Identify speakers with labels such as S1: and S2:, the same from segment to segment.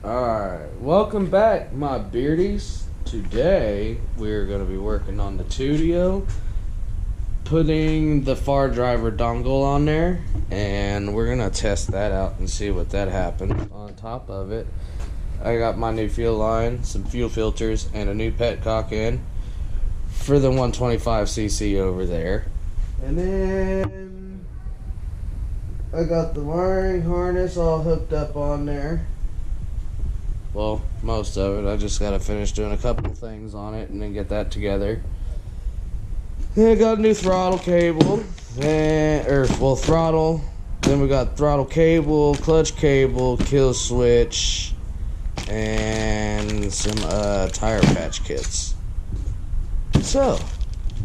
S1: Alright, welcome back, my beardies. Today, we're going to be working on the Tuttio, putting the far driver dongle on there, and we're going to test that out and see what that happens. On top of it, I got my new fuel line, some fuel filters, and a new petcock in for the 125cc over there. And then, I got the wiring harness all hooked up on there. Well, most of it. I just gotta finish doing a couple things on it and then get that together. Then I got a new throttle cable, throttle. Then we got throttle cable, clutch cable, kill switch, and some tire patch kits. So,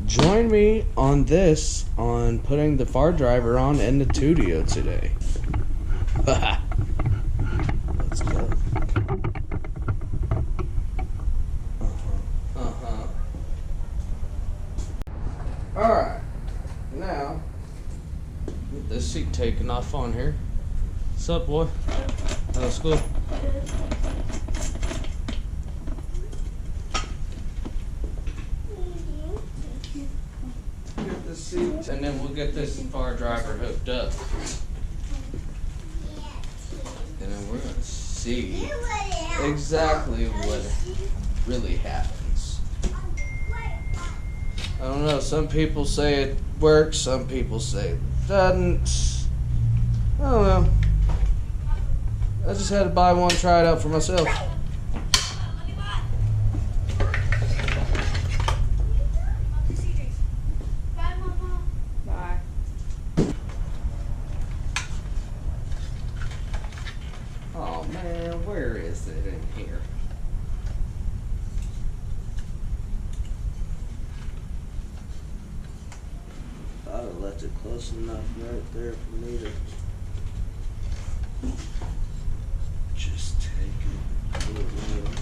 S1: join me on putting the far driver on and the Tuttio today. Let's go. Alright, now, get this seat taken off on here. What's up, boy? How's school? Get this seat, and then we'll get this far driver hooked up. And then we're going to see exactly what really happens. I don't know, some people say it works, some people say it doesn't. I don't know. I just had to buy one, try it out for myself.
S2: Bye.
S1: Oh man, where is it in here? I would have left it close enough right there for me to just take it, put it right on.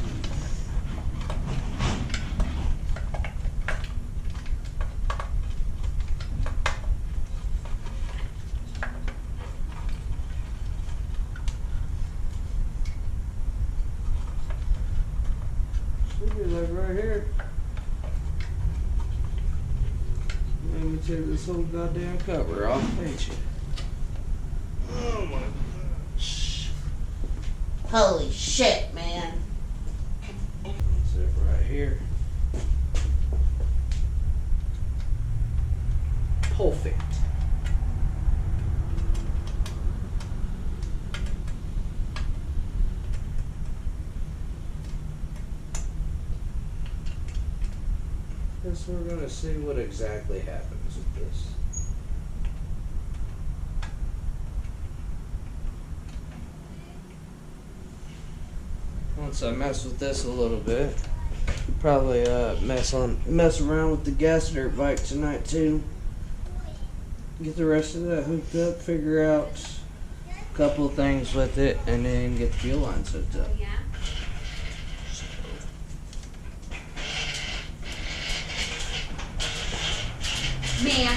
S1: Should be like right here. Let me take this whole goddamn cover off, ain't you? Oh my gosh.
S2: Holy shit, man.
S1: That's it right here. Perfect. Guess we're gonna see what exactly happens with this. Once I mess with this a little bit, probably mess around with the gas dirt bike tonight too. Get the rest of that hooked up, figure out a couple of things with it, and then get the fuel lines hooked up.
S2: Man.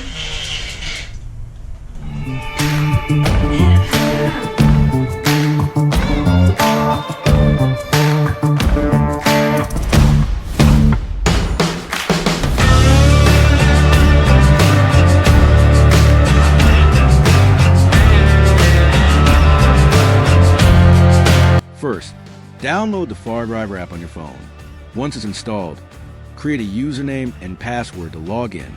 S3: First, download the Far Driver app on your phone. Once it's installed, create a username and password to log in.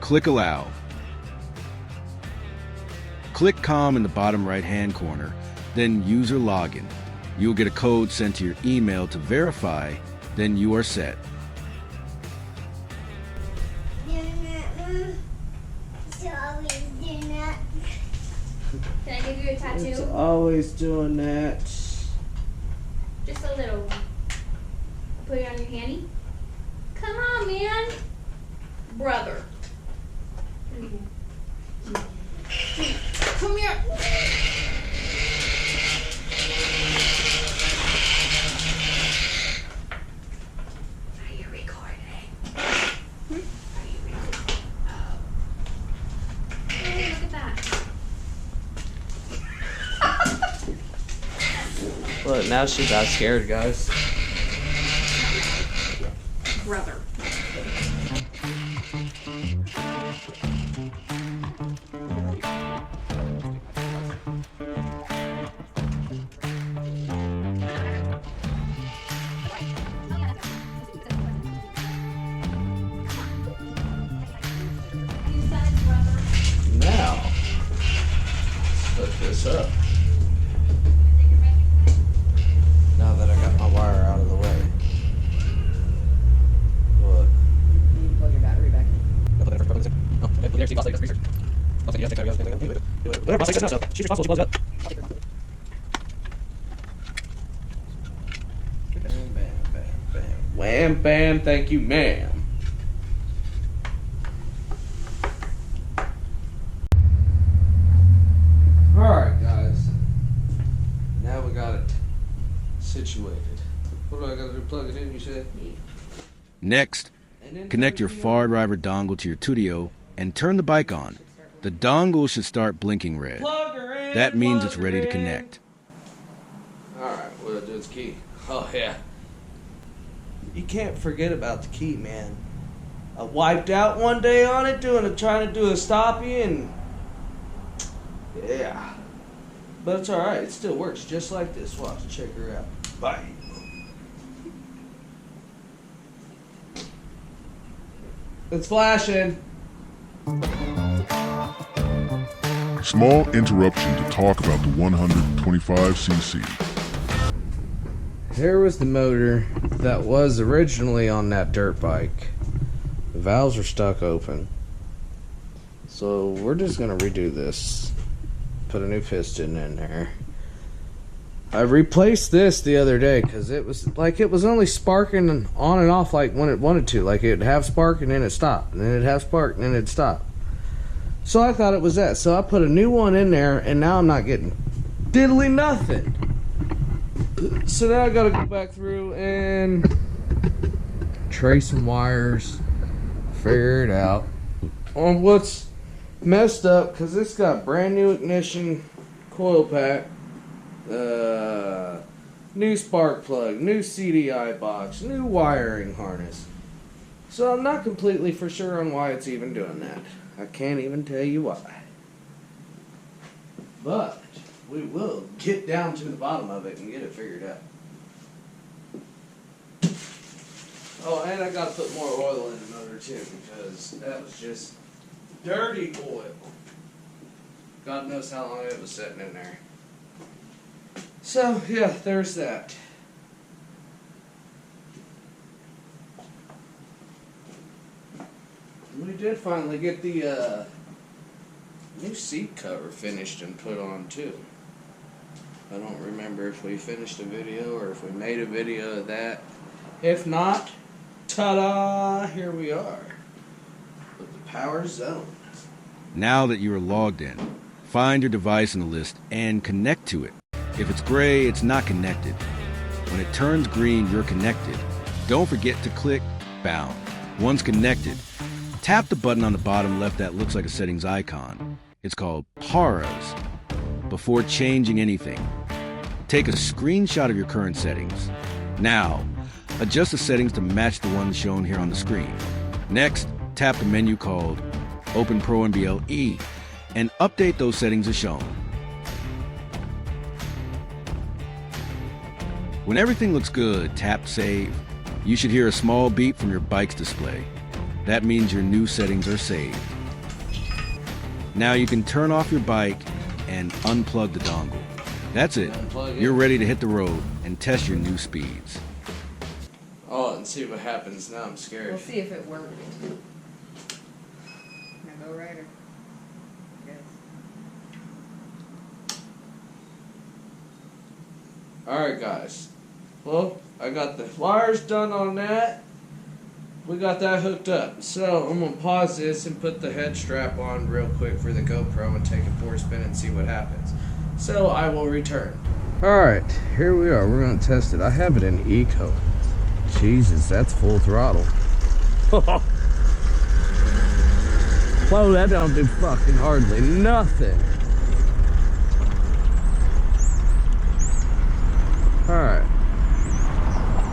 S3: Click Allow. Click COM in the bottom right-hand corner, then User Login. You'll get a code sent to your email to verify, then you are set.
S2: Can I give you a tattoo?
S1: It's always doing that.
S2: Just a little one. Put it on your handy. Come on, man. Brother. Come here.
S1: But now she got scared, guys.
S2: Brother.
S1: Now, let's hook this up. Now that I got my wire out of the way. What?
S4: You need to plug your battery back in.
S1: Bam, bam, bam, bam. Wham, bam, thank you, ma'am. Alright, guys. Now we got it situated. What do I gotta do? Plug it in, you said?
S3: Next,
S1: And then
S3: connect your far driver dongle to your Tuttio and turn the bike on. The dongle should start blinking red.
S1: Plug her in,
S3: That means it's
S1: plug
S3: ready
S1: her
S3: to
S1: in.
S3: connect.
S1: Alright, what do I do with the key? Oh, yeah. You can't forget about the key, man. I wiped out one day on it trying to do a stoppie, and yeah. But it's alright, it still works just like this. Watch, check her out. Bye. It's flashing.
S5: Small interruption to talk about the 125cc.
S1: Here was the motor that was originally on that dirt bike. The valves are stuck open. So we're just gonna redo this. Put a new piston in there. I replaced this the other day because it was only sparking on and off like when it wanted to. Like it'd have spark and then it'd stop. And then it'd have spark and then it'd stop. So I thought it was that. So I put a new one in there and now I'm not getting diddly nothing. So now I gotta go back through and trace some wires, figure it out on what's messed up, because it's got brand new ignition coil pack, new spark plug, new CDI box, new wiring harness. So I'm not completely for sure on why it's even doing that. I can't even tell you why. But we will get down to the bottom of it and get it figured out. Oh, and I gotta put more oil in the motor too, because that was just dirty oil. God knows how long it was sitting in there. So, yeah, there's that. We did finally get the new seat cover finished and put on too. I don't remember if we finished a video or if we made a video of that. If not, ta-da, here we are with the power zone.
S3: Now that you are logged in, find your device in the list and connect to it. If it's gray, it's not connected. When it turns green, you're connected. Don't forget to click Bound. Once connected, tap the button on the bottom left that looks like a settings icon. It's called Paras. Before changing anything, take a screenshot of your current settings. Now, adjust the settings to match the ones shown here on the screen. Next, tap the menu called Open Pro and BLE and update those settings as shown. When everything looks good, tap Save. You should hear a small beep from your bike's display. That means your new settings are saved. Now you can turn off your bike and unplug the dongle. That's it. You're ready to hit the road and test your new speeds.
S1: Oh, and see what happens. Now I'm scared.
S4: We'll see if it works. Now go right or yes.
S1: Alright, guys. Well, I got the wires done on that. We got that hooked up. So I'm going to pause this and put the head strap on real quick for the GoPro and take it for a spin and see what happens. So I will return. Alright, here we are. We're going to test it. I have it in Eco. Jesus, that's full throttle. Whoa, that don't do fucking hardly nothing. Alright.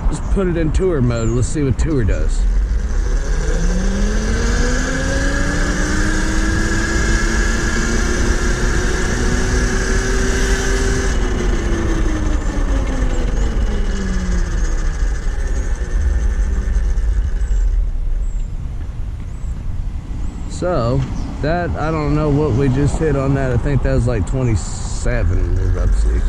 S1: Let's put it in tour mode. Let's see what tour does. So, that, I don't know what we just hit on that. I think that was like 27. We're about to see.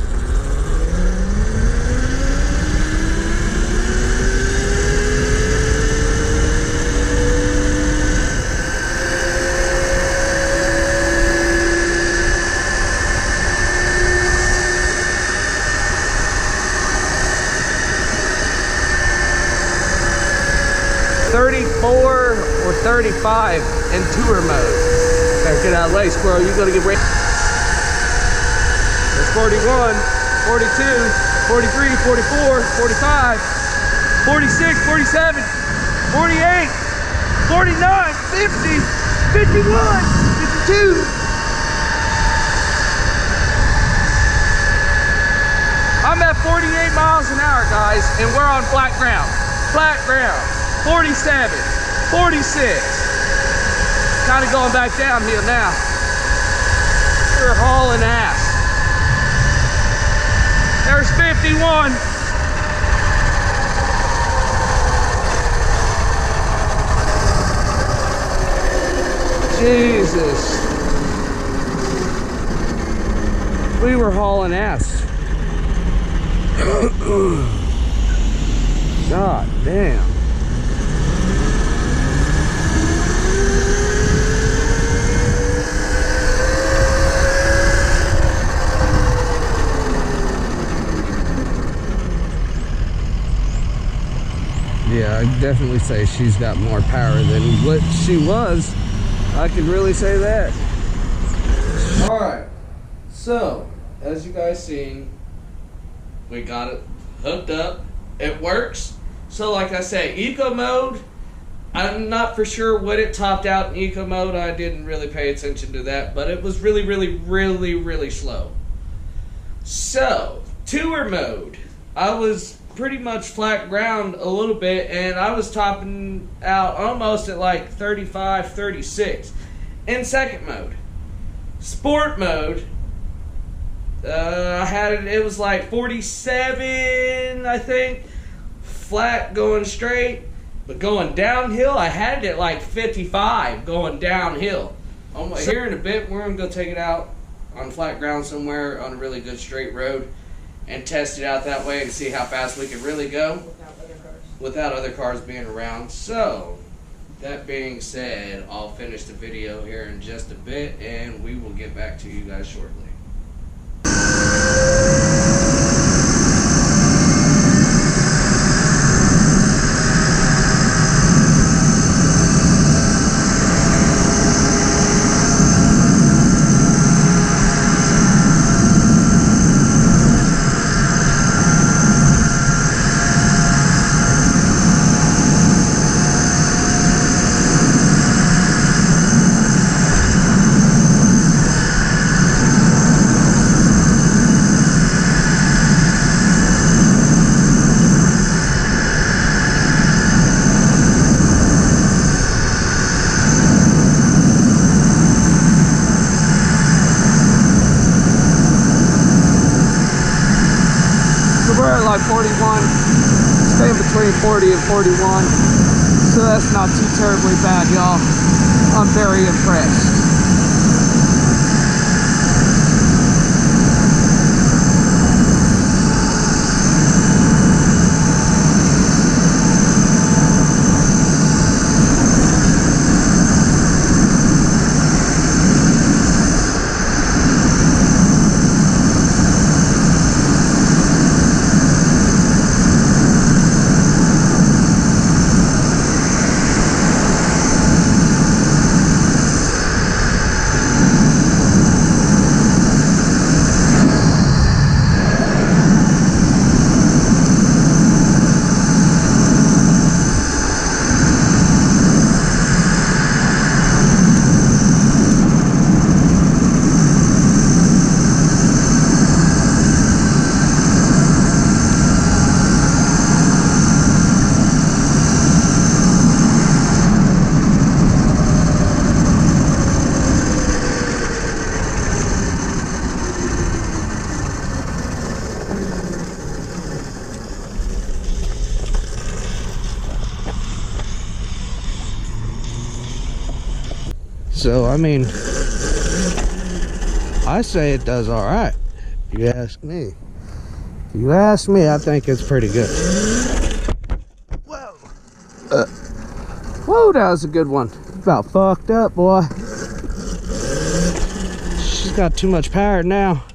S1: Or 35 in tour mode. Better get out of the way, squirrel. You're gonna get ready. There's 41, 42, 43, 44, 45, 46, 47, 48, 49, 50, 51, 52. I'm at 48 miles an hour, guys, and we're on flat ground. Flat ground. 47, 46. Kind of going back downhill now. We're hauling ass. There's 51. Jesus. We were hauling ass. God damn. Yeah, I definitely say she's got more power than what she was. I can really say that. Alright, so, as you guys seen, we got it hooked up. It works. So like I say, eco mode, I'm not for sure what it topped out in eco mode. I didn't really pay attention to that, but it was really slow. So, tour mode, I was pretty much flat ground a little bit, and I was topping out almost at like 35, 36. In second mode, sport mode, I had it was like 47, I think, flat going straight, but going downhill, I had it at like 55 going downhill. Here in a bit, we're gonna go take it out on flat ground somewhere on a really good straight road and test it out that way and see how fast we can really go without other cars being around. So, that being said, I'll finish the video here in just a bit and we will get back to you guys shortly. We're at like 41, staying between 40 and 41, so that's not too terribly bad, y'all. I'm very impressed. So, I mean, I say it does all right. If you ask me. If you ask me, I think it's pretty good. Whoa. Whoa, that was a good one. About fucked up, boy. She's got too much power now.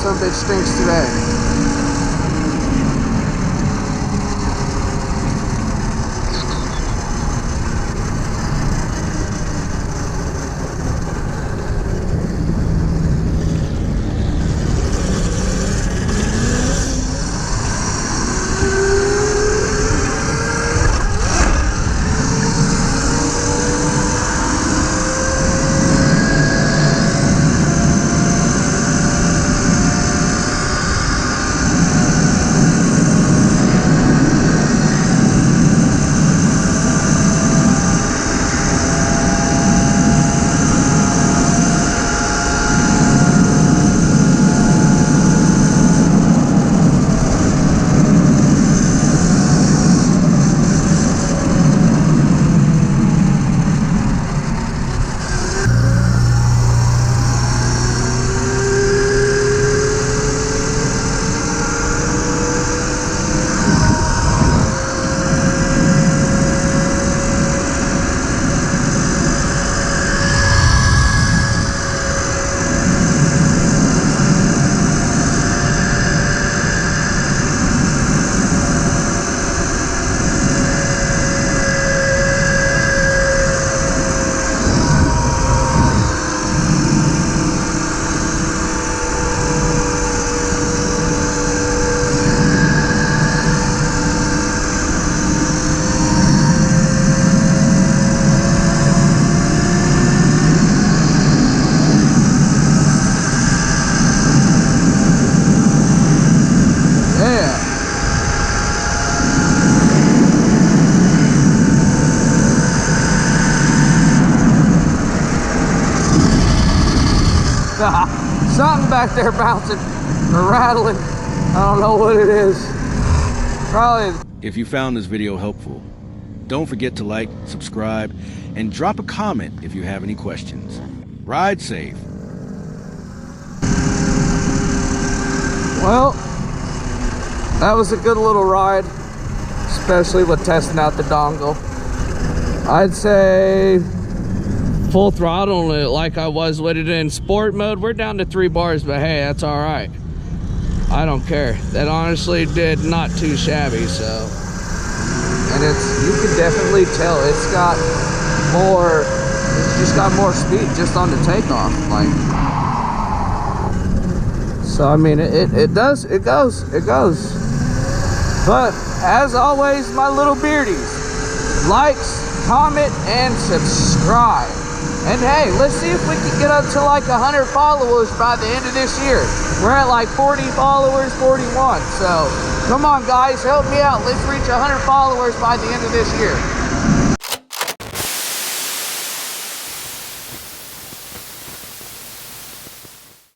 S1: Some bitch stinks today. Something back there bouncing or rattling. I don't know what it is. Probably.
S3: If you found this video helpful, don't forget to like, subscribe, and drop a comment if you have any questions. Ride safe.
S1: Well, that was a good little ride, especially with testing out the dongle. I'd say full throttle on it like I was with it in sport mode. We're down to 3 bars, but hey, that's all right. I don't care. That honestly did not too shabby, so. And you can definitely tell it's got more, it's just got more speed just on the takeoff. Like, so I mean, it goes. But as always, my little beardies, likes, comment, and subscribe. And hey, let's see if we can get up to like 100 followers by the end of this year. We're at like 40 followers, 41. So come on guys, help me out. Let's reach 100 followers by the end of this year.